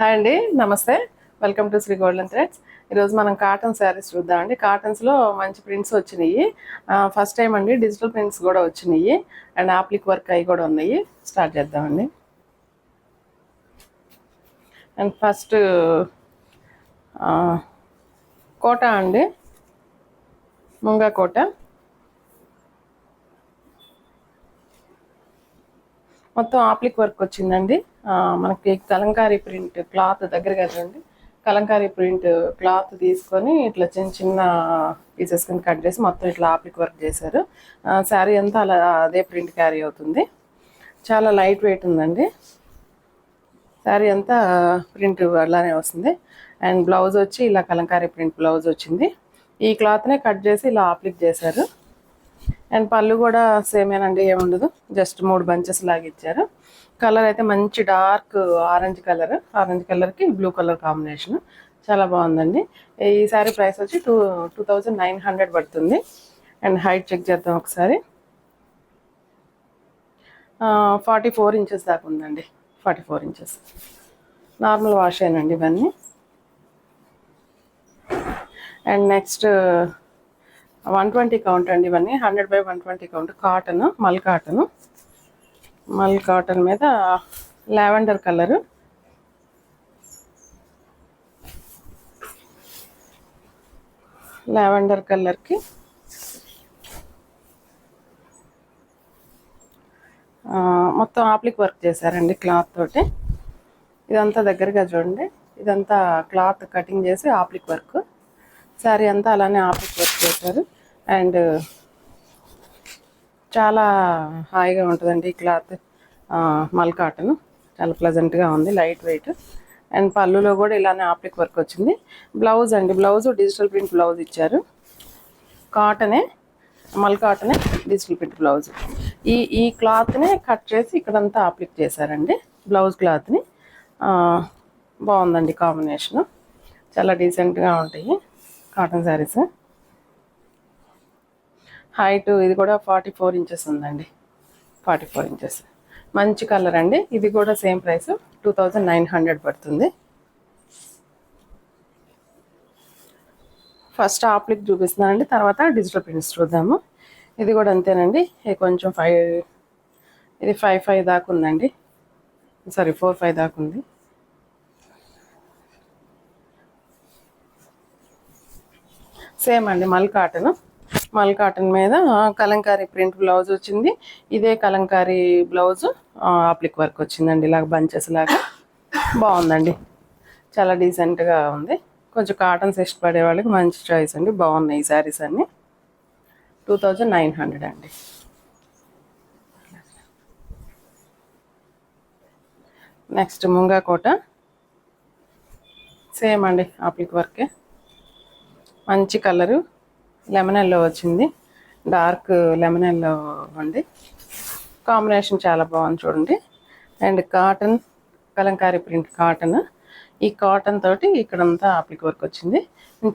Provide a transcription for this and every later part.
Hi అండి, నమస్తే. Welcome to Shri golden threads. ఈరోజు మనం కాటన్ శారీస్ చూద్దామండి. కాటన్స్లో మంచి ప్రింట్స్ వచ్చినాయి. ఫస్ట్ టైం అండి డిజిటల్ ప్రింట్స్ కూడా వచ్చినాయి అండ్ ఆప్లిక్ వర్క్ అవి కూడా ఉన్నాయి. స్టార్ట్ చేద్దామండి. అండ్ ఫస్ట్ కోట అండి, ముంగా కోట. మొత్తం ఆప్లిక్ వర్క్ వచ్చిందండి. మనకి కలంకారీ ప్రింట్ క్లాత్ దగ్గరగా చూడండి. కలంకారీ ప్రింట్ క్లాత్ తీసుకొని ఇట్లా చిన్న చిన్న పీసెస్ కింద కట్ చేసి మొత్తం ఇట్లా ఆప్లిక్ వర్క్ చేశారు. శారీ అంతా అలా అదే ప్రింట్ క్యారీ అవుతుంది. చాలా లైట్ వెయిట్ ఉందండి. శారీ అంతా ప్రింట్ అలానే వస్తుంది. అండ్ బ్లౌజ్ వచ్చి ఇలా కలంకారీ ప్రింట్ బ్లౌజ్ వచ్చింది. ఈ క్లాత్నే కట్ చేసి ఇలా ఆప్లిక్ చేశారు. అండ్ పళ్ళు కూడా సేమేనండి, ఏముండదు, జస్ట్ 3 బంచెస్ లాగా ఇచ్చారు. కలర్ అయితే మంచి డార్క్ ఆరెంజ్ కలర్కి బ్లూ కలర్ కాంబినేషన్. చాలా బాగుందండి. ఈ శారీ ప్రైస్ వచ్చి 2900 పడుతుంది. అండ్ హైట్ చెక్ చేద్దాం ఒకసారి. 44 ఇంచెస్ దాకా ఉందండి. 44 ఇంచెస్ నార్మల్ వాష్ అయినండి ఇవన్నీ. అండ్ నెక్స్ట్ 120 కౌంట్ అండి. ఇవన్నీ 100/120 కౌంట్. కాటన్, మల్ కాటన్ మీద లావెండర్ కలరు. లావెండర్ కలర్కి మొత్తం ఆప్లిక్ వర్క్ చేశారండి క్లాత్ తోటి. ఇదంతా దగ్గరగా చూడండి. ఇదంతా క్లాత్ కటింగ్ చేసి ఆప్లిక్ వర్క్. శారీ అంతా అలానే ఆప్లిక్ వర్క్ చేశారు. అండ్ చాలా హాయిగా ఉంటుందండి ఈ క్లాత్. మల్ కాటన్ చాలా ప్లెజెంట్గా ఉంది, లైట్ వెయిట్. అండ్ పళ్ళులో కూడా ఇలానే ఆప్లిక్ వర్క్ వచ్చింది. బ్లౌజ్ అండి, బ్లౌజ్ డిజిటల్ ప్రింట్ బ్లౌజ్ ఇచ్చారు. కాటనే, మల్ కాటనే డిజిటల్ ప్రింట్ బ్లౌజ్. ఈ క్లాత్నే కట్ చేసి ఇక్కడంతా ఆప్లిక్ చేశారండి బ్లౌజ్ క్లాత్ని. బాగుందండి కాంబినేషను. చాలా డీసెంట్గా ఉంటాయి కాటన్ శారీస్. హైట్ ఇది కూడా 44 ఇంచెస్ ఉందండి. 44 ఇంచెస్. మంచి కలర్ అండి. ఇది కూడా సేమ్ ప్రైస్ 2900 పడుతుంది. ఫస్ట్ ఆప్లిక్ చూపిస్తున్నానండి, తర్వాత డిజిటల్ ప్రింట్స్ చూద్దాము. ఇది కూడా అంతేనండి. కొంచెం 5 దాకా ఉందండి. 4-5 దాకా ఉంది. సేమ్ అండి, మల్ కాటన్ మీద కలంకారీ ప్రింట్ బ్లౌజ్ వచ్చింది. ఇదే కలంకారీ బ్లౌజ్ ఆప్లిక్ వర్క్ వచ్చిందండి, ఇలాగ బంచెస్ లాగా. బాగుందండి, చాలా డీసెంట్గా ఉంది. కొంచెం కాటన్స్ ఇష్టపడే వాళ్ళకి మంచి చాయిస్ అండి. బాగున్నాయి ఈ శారీస్ అన్నీ. 2900 అండి. నెక్స్ట్ ముంగా కోట. సేమ్ అండి, ఆప్లిక్ వర్కే. మంచి కలరు లెమన్ ఎల్లో వచ్చింది. డార్క్ లెమన్ ఎల్లో అండి. కాంబినేషన్ చాలా బాగుంది చూడండి. And cotton, Kalamkari print cotton. ఈ కాటన్ తోటి ఇక్కడంతా ఆప్లిక్ వర్క్ వచ్చింది.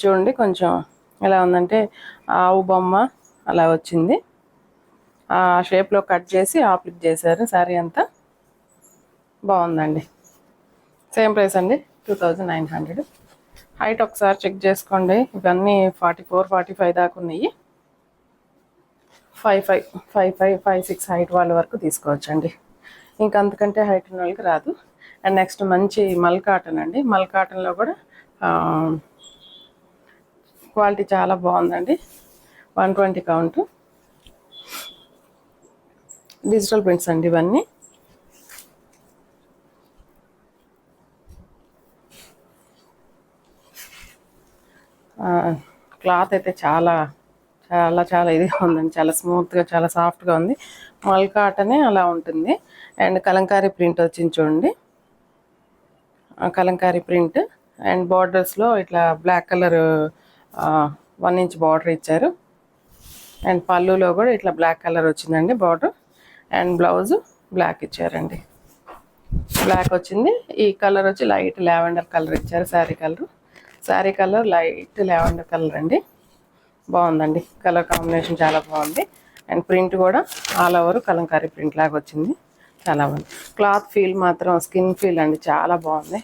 చూడండి కొంచెం ఎలా ఉందంటే ఆవు బొమ్మ అలా వచ్చింది. ఆ షేప్లో కట్ చేసి ఆప్లిక్ చేశారు. శారీ అంతా బాగుందండి. సేమ్ ప్రైస్ అండి, 2900. హైట్ ఒకసారి చెక్ చేసుకోండి. ఇవన్నీ 44-45 దాకా ఉన్నాయి. 5'6" హైట్ వాళ్ళ వరకు తీసుకోవచ్చండి. ఇంకా అంతకంటే హైట్ ఉన్న వాళ్ళకి రాదు. అండ్ నెక్స్ట్ మంచి మల్ కాటన్ అండి. మల్ కాటన్లో కూడా క్వాలిటీ చాలా బాగుందండి. 120 కౌంట్. డిజిటల్ ప్రింట్స్ అండి ఇవన్నీ. క్లాత్ అయితే చాలా చాలా చాలా ఇదిగా ఉందండి. చాలా స్మూత్గా, చాలా సాఫ్ట్గా ఉంది. మల్ కాటనే అలా ఉంటుంది. అండ్ కలంకారీ ప్రింట్ వచ్చింది చూడండి. కలంకారీ ప్రింట్ అండ్ బార్డర్స్లో ఇట్లా బ్లాక్ కలర్ 1 ఇంచ్ బార్డర్ ఇచ్చారు. అండ్ పళ్ళులో కూడా ఇట్లా బ్లాక్ కలర్ వచ్చిందండి బార్డర్. అండ్ బ్లౌజ్ బ్లాక్ ఇచ్చారండి. బ్లాక్ వచ్చింది. ఈ కలర్ వచ్చి లైట్ లావెండర్ కలర్ ఇచ్చారు. Sari colour light lavender colour అండి. బాగుందండి, కలర్ కాంబినేషన్ చాలా బాగుంది. అండ్ ప్రింట్ కూడా ఆల్ ఓవర్ కలంకారీ ప్రింట్ లాగా వచ్చింది. చాలా బాగుంది. క్లాత్ ఫీల్ మాత్రం స్కిన్ ఫీల్ అండి, చాలా బాగుంది.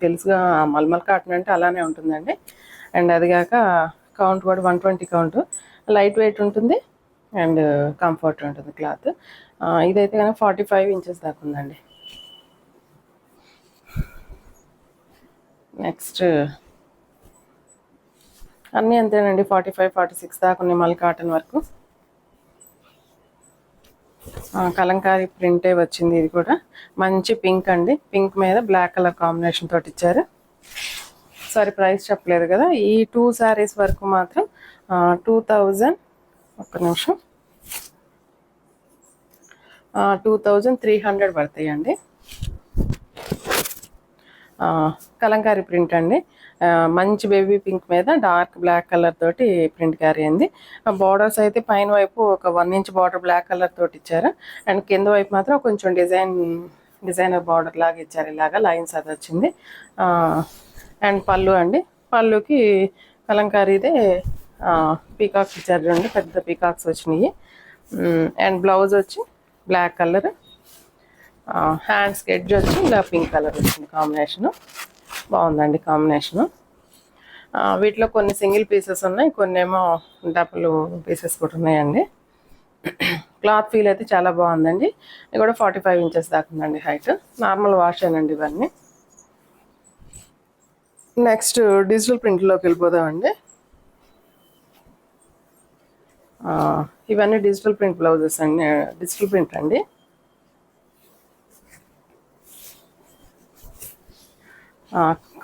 తెలుసుగా, మల్మల్ కాటన్ అంటే అలానే ఉంటుందండి. అండ్ అది కాక కౌంట్ కూడా 120 కౌంట్, లైట్ వెయిట్ ఉంటుంది అండ్ కంఫర్ట్ ఉంటుంది క్లాత్. ఇదైతే కనుక 45 ఇంచెస్ దాకా ఉందండి. నెక్స్ట్ అన్నీ అంతేనండి, 45, 46 దాకా ఉన్నాయి మల్ కాటన్ వరకు. కలంకారీ ప్రింటే వచ్చింది. ఇది కూడా మంచి పింక్ అండి, పింక్ మీద బ్లాక్ కలర్ కాంబినేషన్ తోటి ఇచ్చారు. సారీ, ప్రైస్ చెప్పలేదు కదా. ఈ 2 శారీస్ వరకు మాత్రం 2000, ఒక్క నిమిషం, 2300 పడతాయండి. కలంకారీ ప్రింట్ అండి, మంచి బేబీ పింక్ మీద డార్క్ బ్లాక్ కలర్ తోటి ప్రింట్ క్యారీ అయింది. బార్డర్స్ అయితే పైన వైపు ఒక 1 ఇంచ్ బార్డర్ బ్లాక్ కలర్ తోటి ఇచ్చారు. అండ్ కింద వైపు మాత్రం కొంచెం డిజైనర్ బార్డర్ లాగా ఇచ్చారు, ఇలాగా లైన్స్ అది వచ్చింది. అండ్ పళ్ళు అండి, పళ్ళుకి కలంకారీదే పీకాక్స్ ఇచ్చారు చూడండి, పెద్ద పీకాక్స్ వచ్చినాయి. అండ్ బ్లౌజ్ వచ్చి బ్లాక్ కలర్, హ్యాండ్స్కి ఎడ్జ్ వచ్చి ఇలా పింక్ కలర్ వచ్చింది కాంబినేషను. బాగుందండి కాంబినేషను. వీటిలో కొన్ని సింగిల్ పీసెస్ ఉన్నాయి, కొన్ని ఏమో డబుల్ పీసెస్ కూడా ఉన్నాయండి. క్లాత్ ఫీల్ అయితే చాలా బాగుందండి. ఇది కూడా 45 ఇంచెస్ దాకా ఉందండి హైట్. నార్మల్ వాష్ అనండి ఇవన్నీ. నెక్స్ట్ డిజిటల్ ప్రింట్లోకి వెళ్ళిపోదామండి. ఇవన్నీ డిజిటల్ ప్రింట్ బ్లౌజెస్ అండి, డిజిటల్ ప్రింట్ అండి.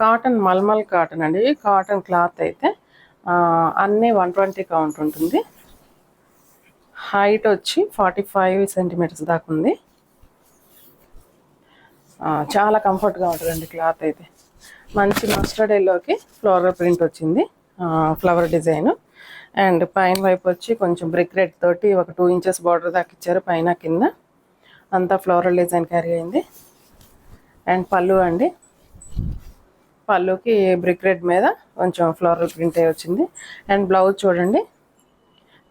కాటన్, మల్మల్ కాటన్ అండి. కాటన్ క్లాత్ అయితే అన్నీ 120 కౌంట్ ఉంటుంది. హైట్ వచ్చి 45 సెంటీమీటర్స్ దాకా ఉంది. చాలా కంఫర్ట్గా ఉంటుందండి క్లాత్ అయితే. మంచి మస్టర్డ్ ఎల్లోకి ఫ్లోరల్ ప్రింట్ వచ్చింది, ఫ్లవర్ డిజైన్. అండ్ పైన వైపు వచ్చి కొంచెం బ్రిక్ రెడ్ తోటి ఒక 2 ఇంచెస్ బార్డర్ దాకా ఇచ్చారు, పైన కింద అంతా ఫ్లోరల్ డిజైన్ క్యారీ అయింది. అండ్ పళ్ళు అండి, పళ్ళుకి బ్రిక్ రెడ్ మీద కొంచెం ఫ్లోరల్ ప్రింట్ వచ్చింది. అండ్ బ్లౌజ్ చూడండి,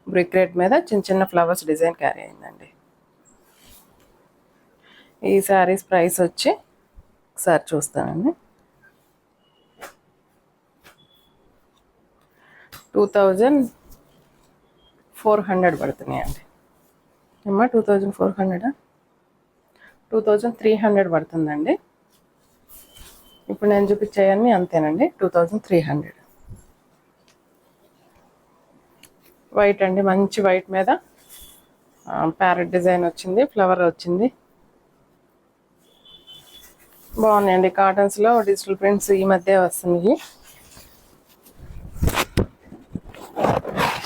బ్రిక్ రెడ్ మీద చిన్న చిన్న ఫ్లవర్స్ డిజైన్ క్యారీ అయిందండి. ఈ శారీస్ ప్రైస్ వచ్చి ఒకసారి చూస్తానండి, 2400 పడుతున్నాయండి. అమ్మా 2400, 2300 పడుతుందండి. ఇప్పుడు నేను చూపించేవన్నీ అంతేనండి, 2300. వైట్ అండి, మంచి వైట్ మీద ప్యారెట్ డిజైన్ వచ్చింది, ఫ్లవర్ వచ్చింది. బాగున్నాయండి కాటన్స్లో డిజిటల్ ప్రింట్స్ ఈ మధ్య వస్తున్నాయి.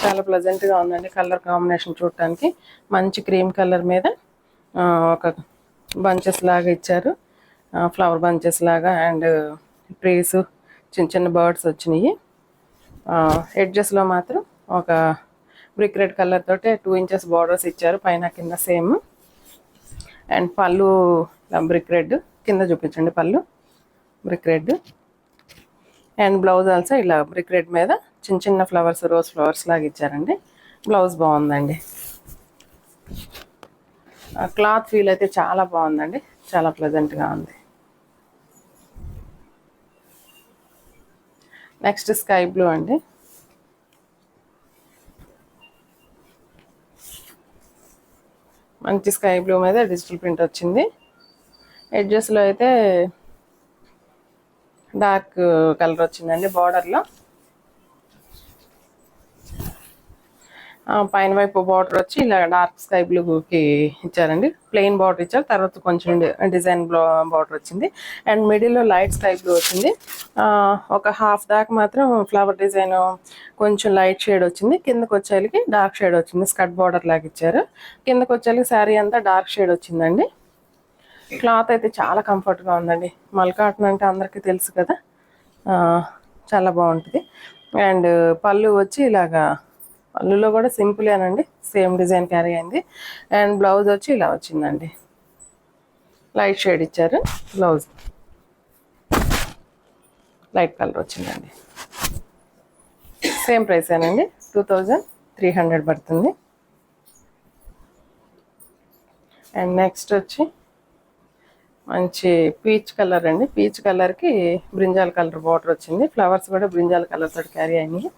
చాలా ప్లెజెంట్గా ఉందండి కలర్ కాంబినేషన్ చూడటానికి. మంచి క్రీమ్ కలర్ మీద ఒక బంచెస్ లాగా ఇచ్చారు, ఫ్లవర్ బంచెస్ లాగా. అండ్ ట్రీస్, చిన్న చిన్న బర్డ్స్ వచ్చినాయి. ఎడ్జెస్లో మాత్రం ఒక బ్రిక్ రెడ్ కలర్ తోటి 2 ఇంచెస్ బార్డర్స్ ఇచ్చారు, పైన కింద సేమ్. అండ్ పళ్ళు బ్రిక్ రెడ్, కింద చూపించండి పళ్ళు brick red. And blouse also ఇలా బ్రిక్ రెడ్ మీద చిన్న చిన్న ఫ్లవర్స్, రోజ్ ఫ్లవర్స్ లాగా ఇచ్చారండి. బ్లౌజ్ బాగుందండి. క్లాత్ ఫీల్ అయితే చాలా బాగుందండి, చాలా ప్లెజెంట్గా ఉంది. నెక్స్ట్ స్కై బ్లూ అండి. మంచి స్కై బ్లూ మీద డిజిటల్ ప్రింట్ వచ్చింది. ఎడ్జెస్లో అయితే డార్క్ కలర్ వచ్చిందండి బార్డర్లో. పైన వైపు బార్డర్ వచ్చి ఇలా డార్క్ స్కై బ్లూకి ఇచ్చారండి, ప్లెయిన్ బార్డర్ ఇచ్చారు, తర్వాత కొంచెం డిజైన్ బార్డర్ వచ్చింది. అండ్ మిడిల్లో లైట్ స్కై బ్లూ వచ్చింది. ఒక హాఫ్ దాకా మాత్రం ఫ్లవర్ డిజైన్ కొంచెం లైట్ షేడ్ వచ్చింది, కిందకు వచ్చేళ్ళకి డార్క్ షేడ్ వచ్చింది, స్కర్ట్ బార్డర్ లాగా ఇచ్చారు. కిందకు వచ్చేళ్ళకి శారీ అంతా డార్క్ షేడ్ వచ్చిందండి. క్లాత్ అయితే చాలా కంఫర్ట్గా ఉందండి. మల్ కాటన్ అంటే అందరికీ తెలుసు కదా, చాలా బాగుంటుంది. అండ్ పళ్ళు వచ్చి ఇలాగా, పళ్ళులో కూడా సింపులేనండి, సేమ్ డిజైన్ క్యారీ అయింది. అండ్ బ్లౌజ్ వచ్చి ఇలా వచ్చిందండి, లైట్ షేడ్ ఇచ్చారు, బ్లౌజ్ లైట్ కలర్ వచ్చిందండి. సేమ్ ప్రైసేనండి, 2300 పడుతుంది. అండ్ నెక్స్ట్ వచ్చి మంచి పీచ్ కలర్ అండి. పీచ్ కలర్కి బ్రింజాల్ కలర్ బార్డర్ వచ్చింది. ఫ్లవర్స్ కూడా బ్రింజాల్ కలర్ తోటి క్యారీ అయినాయి.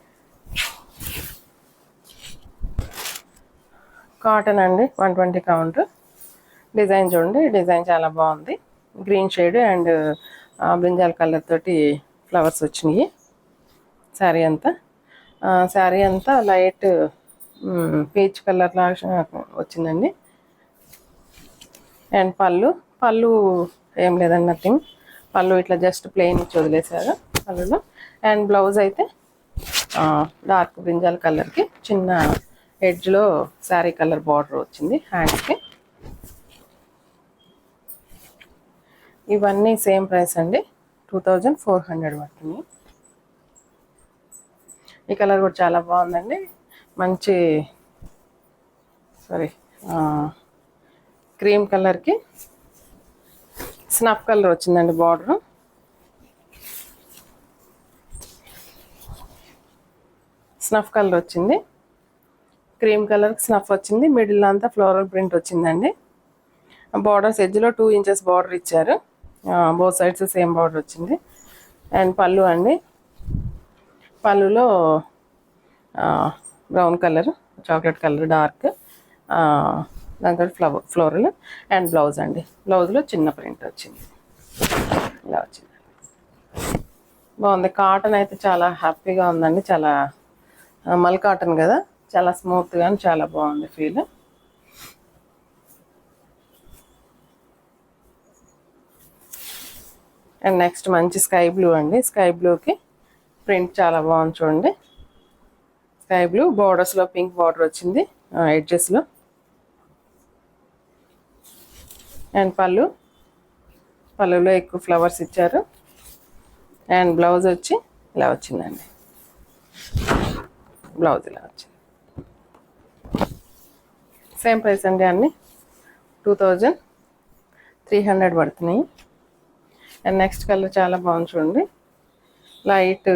కాటన్ అండి, 120 కౌంట్. డిజైన్ చూడండి, డిజైన్ చాలా బాగుంది. Green shade and brinjal colour తోటి ఫ్లవర్స్ వచ్చినాయి. శారీ అంతా లైట్ పీచ్ కలర్ లాగా వచ్చిందండి. అండ్ పళ్ళు ఏం లేదండి, నథింగ్. పళ్ళు ఇట్లా జస్ట్ ప్లెయిన్ ఇచ్చి వదిలేసారు పళ్ళులో. అండ్ బ్లౌజ్ అయితే డార్క్ బ్రింజాల్ కలర్కి చిన్న ఎడ్జ్లో శారీ కలర్ బార్డర్ వచ్చింది హ్యాండ్స్కి. ఇవన్నీ సేమ్ ప్రైస్ అండి, 2400 పడుతుంది. ఈ కలర్ కూడా చాలా బాగుందండి. మంచి క్రీమ్ కలర్కి స్నఫ్ కలర్ వచ్చిందండి బార్డర్. స్నఫ్ కలర్ వచ్చింది, క్రీమ్ కలర్కి స్నఫ్ వచ్చింది. మిడిల్ అంతా ఫ్లోరల్ ప్రింట్ వచ్చిందండి. బార్డర్స్ ఎడ్జ్లో 2 ఇంచెస్ బార్డర్ ఇచ్చారు. బోత్ సైడ్స్ సేమ్ బార్డర్ వచ్చింది. అండ్ పళ్ళు అండి, పళ్ళులో brown colour, chocolate colour dark, దాంతో ఫ్లోరల్. అండ్ బ్లౌజ్ అండి, బ్లౌజ్లో చిన్న ప్రింట్ వచ్చింది. ఇలా వచ్చింది, బాగుంది. కాటన్ అయితే చాలా హ్యాపీగా ఉందండి. చాలా మల్ కాటన్ కదా, చాలా స్మూత్గా చాలా బాగుంది ఫీల్. అండ్ నెక్స్ట్ మంచి స్కై బ్లూ అండి. స్కై బ్లూకి ప్రింట్ చాలా బాగుంది చూడండి. స్కై బ్లూ బార్డర్స్లో పింక్ బార్డర్ వచ్చింది ఎడ్జెస్లో. అండ్ పళ్ళులో ఎక్కువ ఫ్లవర్స్ ఇచ్చారు. అండ్ బ్లౌజ్ వచ్చి ఇలా వచ్చిందండి. బ్లౌజ్ ఇలా వచ్చింది. సేమ్ ప్రైస్ అండి, అన్నీ 2300 పడుతున్నాయి. అండ్ నెక్స్ట్ కలర్ చాలా బాగుంది చూడండి. లైట్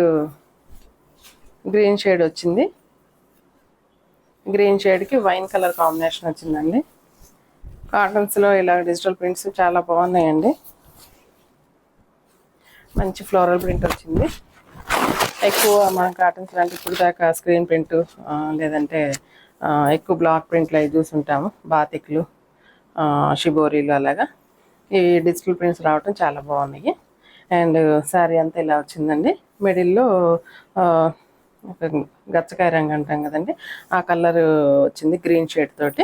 గ్రీన్ షేడ్ వచ్చింది. గ్రీన్ షేడ్కి వైన్ కలర్ కాంబినేషన్ వచ్చిందండి. కాటన్స్లో ఇలా డిజిటల్ ప్రింట్స్ చాలా బాగున్నాయండి. మంచి ఫ్లోరల్ ప్రింట్ వచ్చింది. ఎక్కువ మన కాటన్స్ లాంటి ఇప్పుడు దాకా స్క్రీన్ ప్రింట్ లేదంటే ఎక్కువ బ్లాక్ ప్రింట్లు అవి చూసుంటాము, బాతిక్లు, షిబోరీలు అలాగా. ఈ డిజిటల్ ప్రింట్స్ రావటం చాలా బాగున్నాయి. అండ్ శారీ అంతా ఇలా వచ్చిందండి. మిడిల్లో గచ్చకాయ రంగు అంటాం కదండి, ఆ కలర్ వచ్చింది గ్రీన్ షేడ్ తోటి.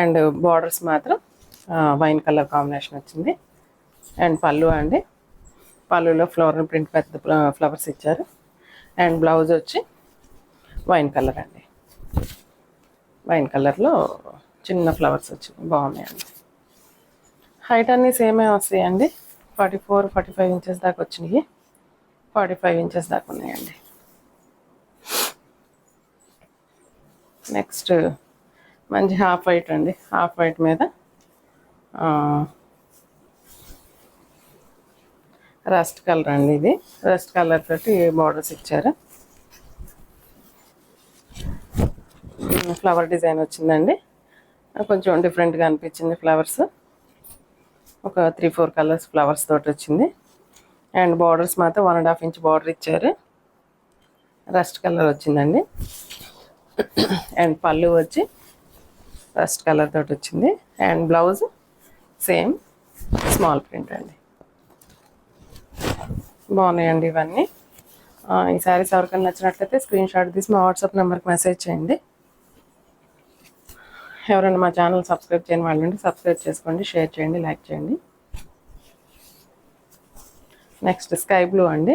అండ్ బార్డర్స్ మాత్రం వైన్ కలర్ కాంబినేషన్ వచ్చింది. అండ్ పళ్ళు అండి, పళ్ళులో ఫ్లోరల్ ప్రింట్ పెద్ద ఫ్లవర్స్ ఇచ్చారు. అండ్ బ్లౌజ్ వచ్చి వైన్ కలర్ అండి, వైన్ కలర్లో చిన్న ఫ్లవర్స్ వచ్చి బాగున్నాయండి. హైట్ అన్నీ సేమే వస్తాయండి. 44-45 ఇంచెస్ దాకా వచ్చినాయి. 45 ఇంచెస్ దాకా ఉన్నాయండి. నెక్స్ట్ మంచి హాఫ్ వైట్ అండి. హాఫ్ వైట్ మీద రస్ట్ కలర్ అండి. ఇది రస్ట్ కలర్ తోటి బార్డర్స్ ఇచ్చారు. ఫ్లవర్ డిజైన్ వచ్చిందండి. కొంచెం డిఫరెంట్గా అనిపించింది ఫ్లవర్స్. ఒక 3-4 కలర్స్ ఫ్లవర్స్ తోటి వచ్చింది. అండ్ బార్డర్స్ మాత్రం 1.5 ఇంచ్ బార్డర్ ఇచ్చారు. రస్ట్ కలర్ వచ్చిందండి. అండ్ పళ్ళు వచ్చి రస్ట్ కలర్ తోటి వచ్చింది. And blouse same small print అండి. బాగున్నాయండి ఇవన్నీ. ఈ శారీస్ ఎవరికైనా నచ్చినట్లయితే స్క్రీన్ షాట్ తీసి మా వాట్సాప్ నెంబర్కి మెసేజ్ చేయండి. ఎవరైనా మా ఛానల్ సబ్స్క్రైబ్ చేయని వాళ్ళు ఉంటే సబ్స్క్రైబ్ చేసుకోండి, షేర్ చేయండి, లైక్ చేయండి. నెక్స్ట్ స్కై బ్లూ అండి.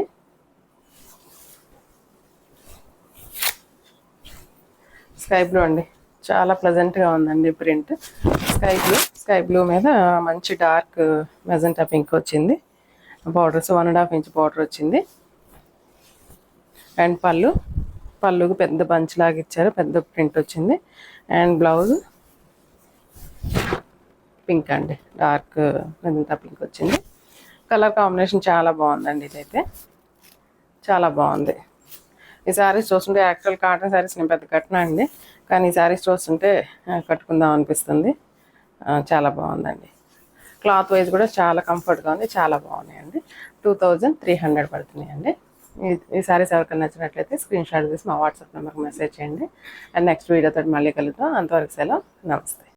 స్కై బ్లూ అండి, చాలా ప్లెజెంట్గా ఉందండి ప్రింట్. స్కై బ్లూ మీద మంచి డార్క్ మెజెంటా పింక్ వచ్చింది. బార్డర్స్ 1.5 ఇంచ్ బార్డర్ వచ్చింది. అండ్ పళ్ళుకి పెద్ద బంచ్ లాగా ఇచ్చారు, పెద్ద ప్రింట్ వచ్చింది. అండ్ బ్లౌజ్ పింక్ అండి, డార్క్ మెజెంటా పింక్ వచ్చింది. కలర్ కాంబినేషన్ చాలా బాగుందండి. ఇదైతే చాలా బాగుంది. ఈ శారీస్ చూస్తుంటే యాక్చువల్ కాటన్ శారీస్ నేను పెద్ద కట్టినా అండి, కానీ ఈ శారీస్ చూస్తుంటే కట్టుకుందాం అనిపిస్తుంది. చాలా బాగుందండి. క్లాత్ వైజ్ కూడా చాలా కంఫర్ట్గా ఉంది, చాలా బాగున్నాయండి. 2300 పడుతున్నాయండి. ఈ సారీస్ ఎవరికైనా నచ్చినట్లయితే స్క్రీన్ షాట్ తీసి మా వాట్సాప్ నెంబర్కి మెసేజ్ చేయండి. అండ్ నెక్స్ట్ వీడియోతో మళ్ళీ కలుద్దాం. అంతవరకు సెలవు, నమస్తే.